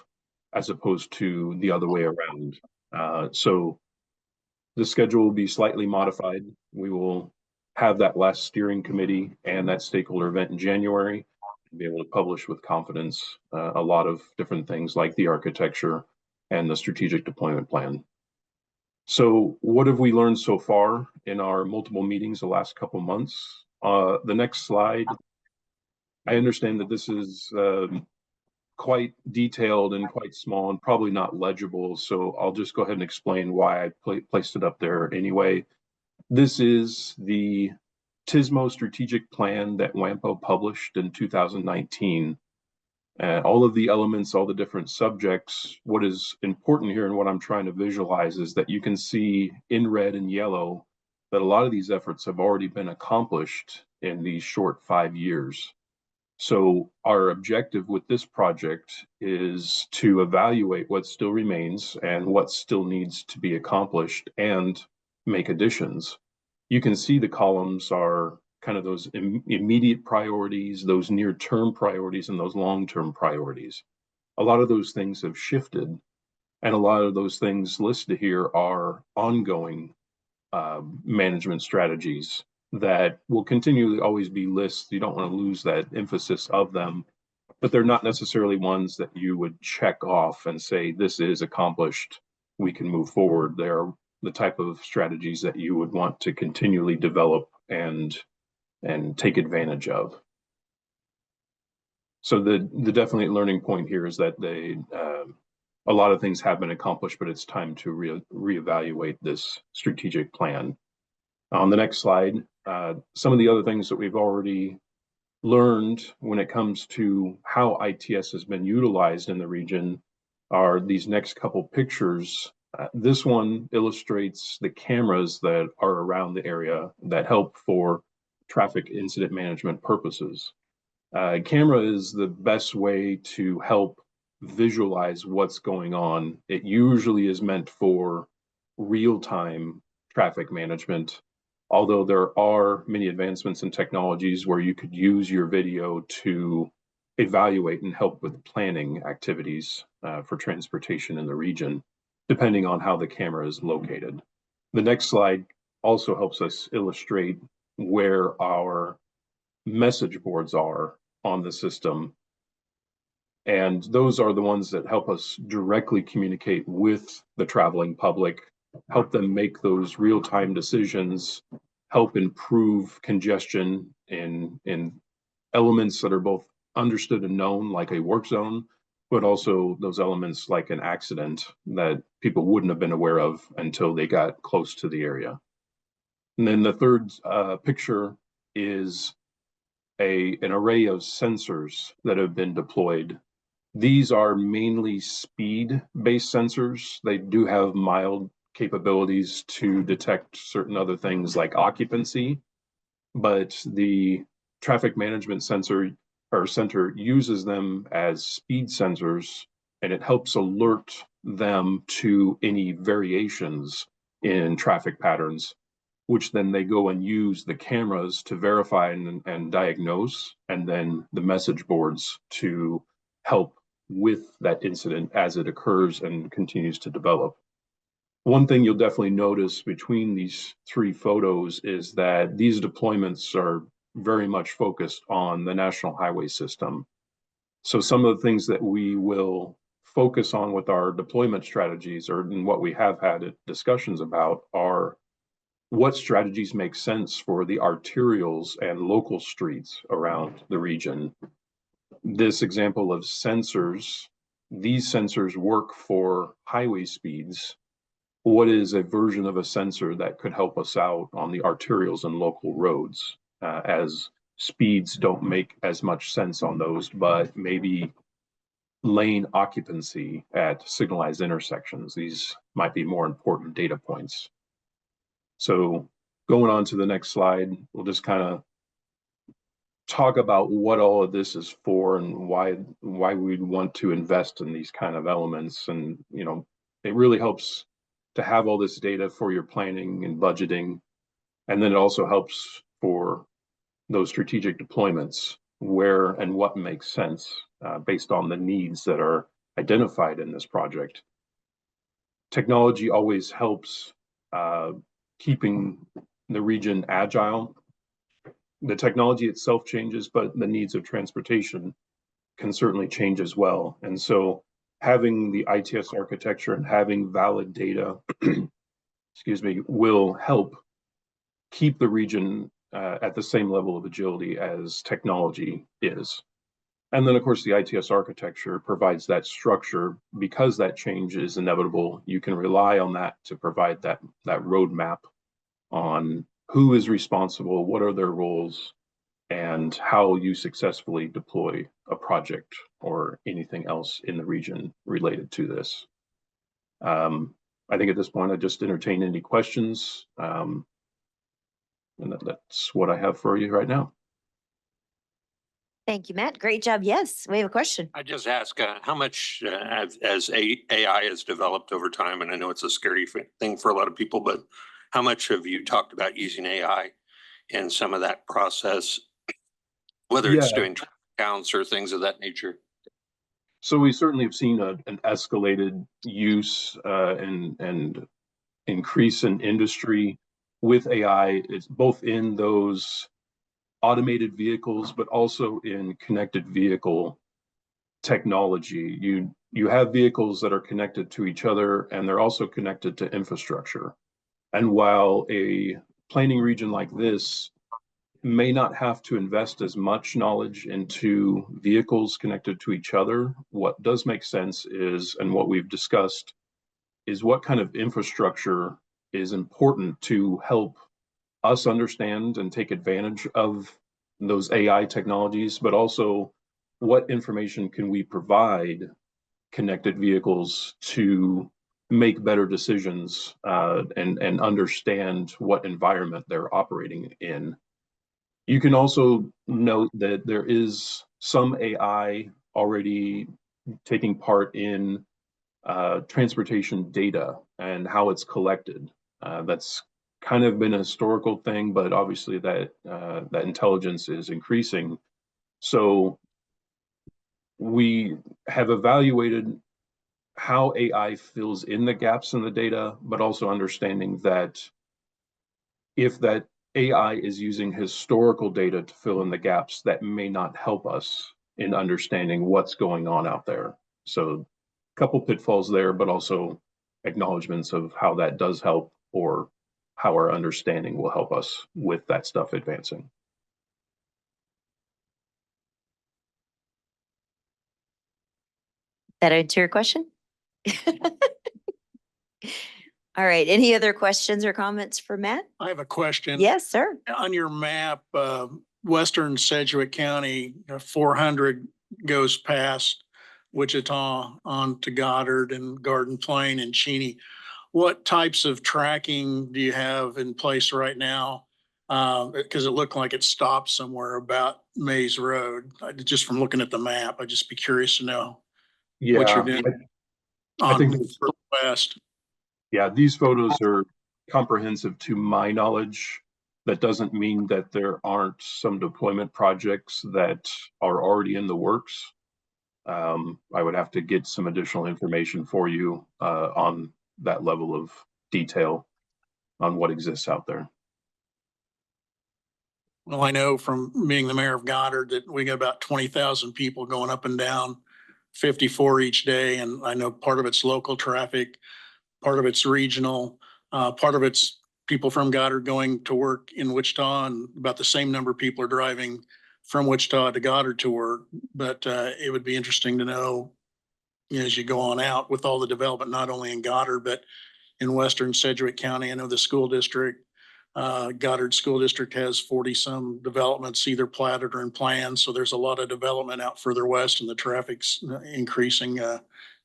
as opposed to the other way around. So the schedule will be slightly modified. We will have that last steering committee and that stakeholder event in January, and be able to publish with confidence a lot of different things like the architecture and the strategic deployment plan. So what have we learned so far in our multiple meetings the last couple months? The next slide, I understand that this is quite detailed and quite small and probably not legible, so I'll just go ahead and explain why I placed it up there anyway. This is the TSMO strategic plan that WAMPO published in 2019. All of the elements, all the different subjects, what is important here and what I'm trying to visualize is that you can see in red and yellow that a lot of these efforts have already been accomplished in these short 5 years. So our objective with this project is to evaluate what still remains and what still needs to be accomplished and make additions. You can see the columns are kind of those immediate priorities, those near-term priorities, and those long-term priorities. A lot of those things have shifted, and a lot of those things listed here are ongoing management strategies that will continue to always be lists. You don't want to lose that emphasis of them, but they're not necessarily ones that you would check off and say, this is accomplished, we can move forward. They're the type of strategies that you would want to continually develop and take advantage of. So the definite learning point here is that a lot of things have been accomplished, but it's time to reevaluate this strategic plan. On the next slide, some of the other things that we've already learned when it comes to how ITS has been utilized in the region are these next couple pictures. This one illustrates the cameras that are around the area that help for traffic incident management purposes. Camera is the best way to help visualize what's going on. It usually is meant for real-time traffic management, although there are many advancements in technologies where you could use your video to evaluate and help with planning activities for transportation in the region, depending on how the camera is located. The next slide also helps us illustrate where our message boards are on the system. And those are the ones that help us directly communicate with the traveling public, help them make those real-time decisions, help improve congestion in elements that are both understood and known, like a work zone, but also those elements like an accident that people wouldn't have been aware of until they got close to the area. And then the third picture is an array of sensors that have been deployed. These are mainly speed-based sensors. They do have mild capabilities to detect certain other things like occupancy, but the traffic management center uses them as speed sensors, and it helps alert them to any variations in traffic patterns, which then they go and use the cameras to verify and diagnose, and then the message boards to help with that incident as it occurs and continues to develop. One thing you'll definitely notice between these three photos is that these deployments are very much focused on the national highway system. So some of the things that we will focus on with our deployment strategies, or in what we have had discussions about, are what strategies make sense for the arterials and local streets around the region. This example of sensors, these sensors work for highway speeds. What is a version of a sensor that could help us out on the arterials and local roads, as speeds don't make as much sense on those, but maybe lane occupancy at signalized intersections. These might be more important data points. So going on to the next slide, we'll just kind of talk about what all of this is for and why we'd want to invest in these kind of elements. And, you know, it really helps to have all this data for your planning and budgeting. And then it also helps for those strategic deployments, where and what makes sense based on the needs that are identified in this project. Technology always helps keeping the region agile. The technology itself changes, but the needs of transportation can certainly change as well. And so having the ITS architecture and having valid data, excuse me, will help keep the region at the same level of agility as technology is. And then, of course, the ITS architecture provides that structure. Because that change is inevitable, you can rely on that to provide that roadmap on who is responsible, what are their roles, and how you successfully deploy a project or anything else in the region related to this. I think at this point, I just entertain any questions. And that's what I have for you right now. Thank you, Matt. Great job. Yes, we have a question. I just ask how much as AI has developed over time, and I know it's a scary thing for a lot of people, but how much have you talked about using AI in some of that process, whether it's doing counts or things of that nature? So we certainly have seen an escalated use and increase in industry with AI. It's both in those automated vehicles, but also in connected vehicle technology. You have vehicles that are connected to each other, and they're also connected to infrastructure. And while a planning region like this may not have to invest as much knowledge into vehicles connected to each other, what does make sense is, and what we've discussed, is what kind of infrastructure is important to help us understand and take advantage of those AI technologies, but also what information can we provide connected vehicles to make better decisions and understand what environment they're operating in. You can also note that there is some AI already taking part in transportation data and how it's collected. That's kind of been a historical thing, but obviously that that intelligence is increasing. So we have evaluated how AI fills in the gaps in the data, but also understanding that if that AI is using historical data to fill in the gaps, that may not help us in understanding what's going on out there. So a couple pitfalls there, but also acknowledgements of how that does help or how our understanding will help us with that stuff advancing. That answer your question? All right. Any other questions or comments for Matt? I have a question. Yes, sir. On your map, western Sedgwick County, 400 goes past Wichita on to Goddard and Garden Plain and Cheney. What types of tracking do you have in place right now? Because it looked like it stopped somewhere about Mays Road. Just from looking at the map, I'd just be curious to know what you're doing I think on west. Yeah, these photos are comprehensive to my knowledge. That doesn't mean that there aren't some deployment projects that are already in the works. I would have to get some additional information for you on that level of detail on what exists out there. Well, I know from being the mayor of Goddard that we got about 20,000 people going up and down 54 each day. And I know part of it's local traffic, part of it's regional, part of it's people from Goddard going to work in Wichita, and about the same number of people are driving from Wichita to Goddard to work. But it would be interesting to know, as you go on out with all the development, not only in Goddard, but in western Sedgwick County. I know the school district, Goddard School District has 40 some developments either platted or in plans. So there's a lot of development out further west, and the traffic's increasing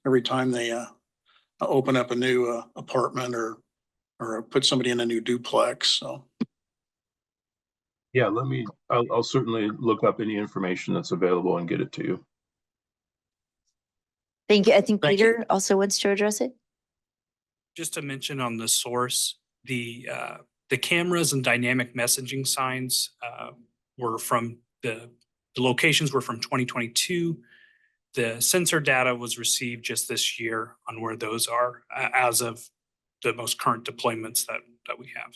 every time they open up a new apartment or put somebody in a new duplex. So yeah, I'll certainly look up any information that's available and get it to you. Thank you. I think Thank Peter also wants to address it. Just to mention on the source, the cameras and dynamic messaging signs were from the locations were from 2022. The sensor data was received just this year on where those are as of the most current deployments that we have.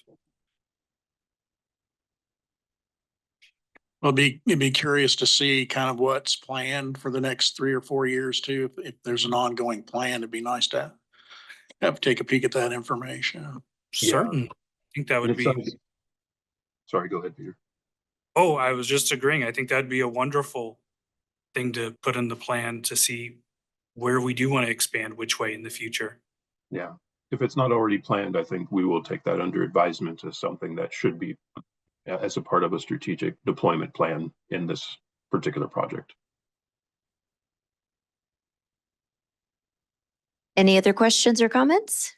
I'd be curious to see kind of what's planned for the next 3 or 4 years too. If there's an ongoing plan, it'd be nice to take a peek at that information. Certain. I think that would be. Sorry, go ahead, Peter. Oh, I was just agreeing. I think that'd be a wonderful thing to put in the plan to see where we do want to expand, which way in the future. Yeah, if it's not already planned, I think we will take that under advisement as something that should be as a part of a strategic deployment plan in this particular project. Any other questions or comments?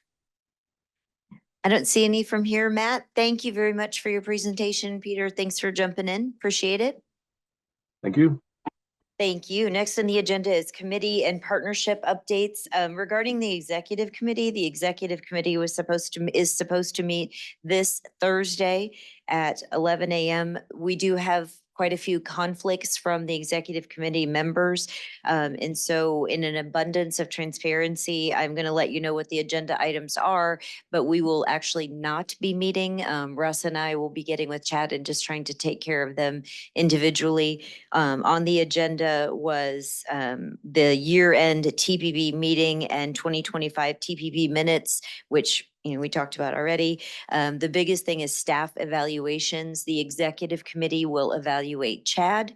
I don't see any from here. Matt, thank you very much for your presentation. Peter, thanks for jumping in. Appreciate it. Thank you. Thank you. Next on the agenda is committee and partnership updates. Regarding the executive committee is supposed to meet this Thursday at 11 a.m. We do have quite a few conflicts from the executive committee members. And so in an abundance of transparency, I'm going to let you know what the agenda items are, but we will actually not be meeting. Russ and I will be getting with Chad and just trying to take care of them individually. On the agenda was the year-end TPP meeting and 2025 TPP minutes, which we talked about already. The biggest thing is staff evaluations. The executive committee will evaluate Chad.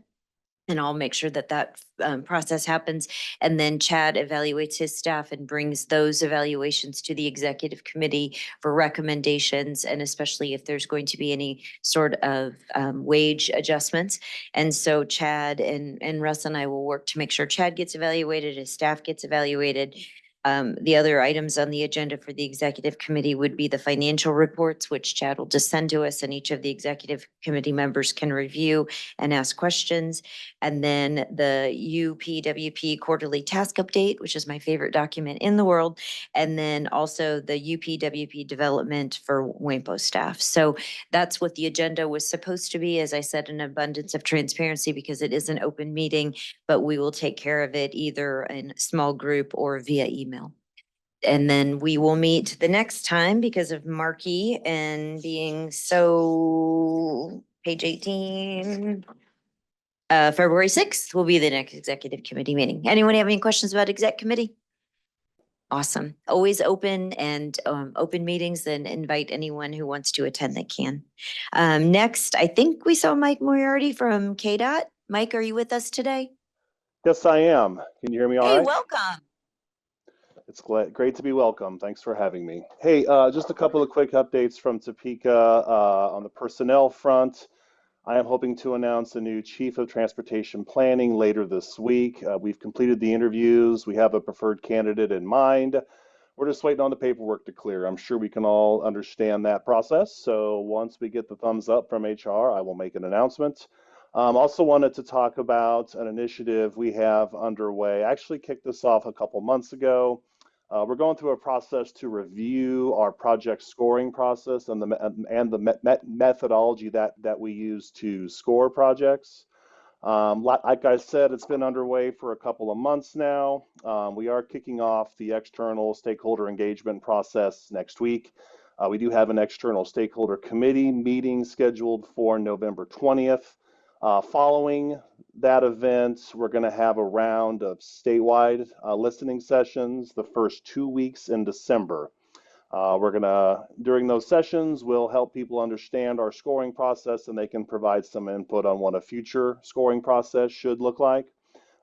And I'll make sure that that process happens. And then Chad evaluates his staff and brings those evaluations to the executive committee for recommendations, and especially if there's going to be any sort of wage adjustments. And so Chad and Russ and I will work to make sure Chad gets evaluated, his staff gets evaluated. The other items on the agenda for the executive committee would be the financial reports, which Chad will just send to us, and each of the executive committee members can review and ask questions. And then the UPWP quarterly task update, which is my favorite document in the world. And then also the UPWP development for WAMPO staff. So that's what the agenda was supposed to be. As I said, an abundance of transparency because it is an open meeting, but we will take care of it either in a small group or via email. And then we will meet the next time because of Markey and being so page 18. February 6th will be the next executive committee meeting. Anyone have any questions about exec committee? Awesome. Always open and open meetings, and invite anyone who wants to attend that can. Next, I think we saw Mike Moriarty from KDOT. Mike, are you with us today? Yes, I am. Can you hear me all right? Hey, welcome. It's great to be welcome. Thanks for having me. Hey, just a couple of quick updates from Topeka on the personnel front. I am hoping to announce a new Chief of Transportation Planning later this week. We've completed the interviews. We have a preferred candidate in mind. We're just waiting on the paperwork to clear. I'm sure we can all understand that process. So once we get the thumbs up from HR, I will make an announcement. Also wanted to talk about an initiative we have underway. I actually kicked this off a couple months ago. We're going through a process to review our project scoring process and the methodology that we use to score projects. Like I said, it's been underway for a couple of months now. We are kicking off the external stakeholder engagement process next week. We do have an external stakeholder committee meeting scheduled for November 20th. Following that event, we're going to have a round of statewide listening sessions the first 2 weeks in December. During those sessions, we'll help people understand our scoring process, and they can provide some input on what a future scoring process should look like.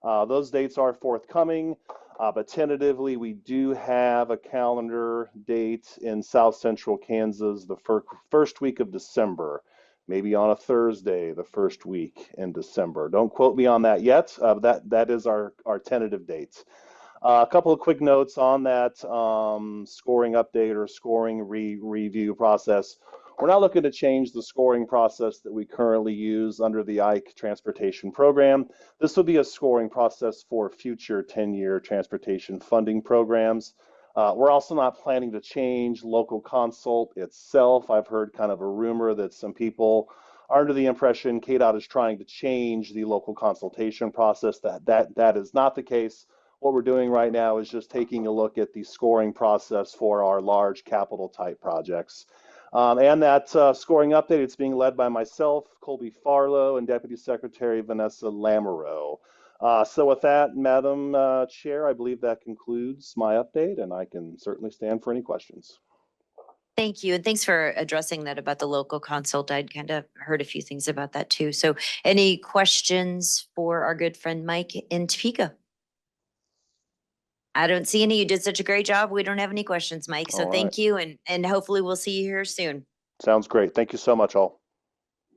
Those dates are forthcoming, but tentatively we do have a calendar date in South Central Kansas the first week of December. Maybe on a Thursday, the first week in December. Don't quote me on that yet. That is our tentative dates. A couple of quick notes on that scoring update or scoring review process. We're not looking to change the scoring process that we currently use under the IKE transportation program. This will be a scoring process for future 10-year transportation funding programs. We're also not planning to change local consult itself. I've heard kind of a rumor that some people are under the impression KDOT is trying to change the local consultation process. That is not the case. What we're doing right now is just taking a look at the scoring process for our large capital type projects. And that scoring update, it's being led by myself, Colby Farlow, and Deputy Secretary Vanessa Lamoureux. So with that, Madam Chair, I believe that concludes my update, and I can certainly stand for any questions. Thank you. And thanks for addressing that about the local consult. I'd kind of heard a few things about that too. So any questions for our good friend Mike in Topeka? I don't see any. You did such a great job. We don't have any questions, Mike. So thank you. And hopefully we'll see you here soon. Sounds great. Thank you so much, all.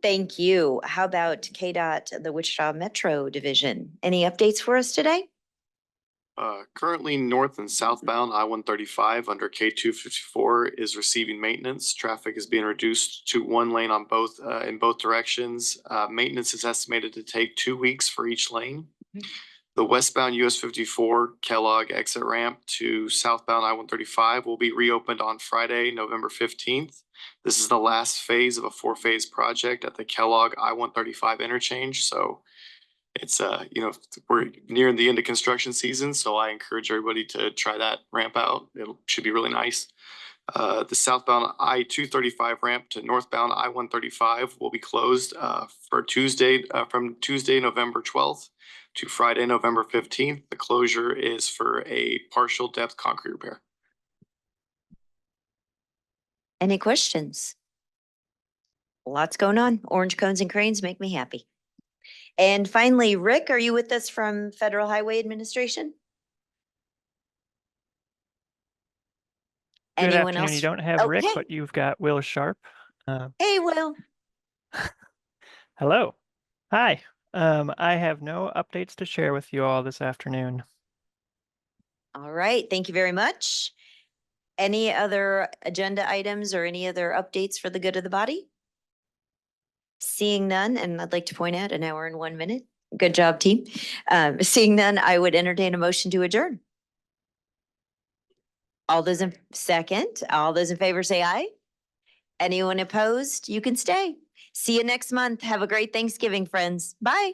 Thank you. How about KDOT, the Wichita Metro Division? Any updates for us today? Currently north and southbound I-135 under K-254 is receiving maintenance. Traffic is being reduced to one lane on both in both directions. Maintenance is estimated to take 2 weeks for each lane. The westbound US 54 Kellogg exit ramp to southbound I-135 will be reopened on Friday, November 15th. This is the last phase of a 4-phase project at the Kellogg I-135 interchange. So it's, we're nearing the end of construction season. So I encourage everybody to try that ramp out. It should be really nice. The southbound I-235 ramp to northbound I-135 will be closed for Tuesday, from Tuesday, November 12th. To Friday, November 15th. The closure is for a partial depth concrete repair. Any questions? Lots going on. Orange cones and cranes make me happy. And finally, Rick, are you with us from Federal Highway Administration? Good Anyone afternoon. else? You don't have Rick, Okay. but you've got Will Sharp. Hey, Will. Hello. Hi. I have no updates to share with you all this afternoon. All right. Thank you very much. Any other agenda items or any other updates for the good of the body? Seeing none, and I'd like to point out 1 hour and 1 minute. Good job, team. Seeing none, I would entertain a motion to adjourn. All those in second, all those in favor say aye. Anyone opposed, you can stay. See you next month. Have a great Thanksgiving, friends. Bye.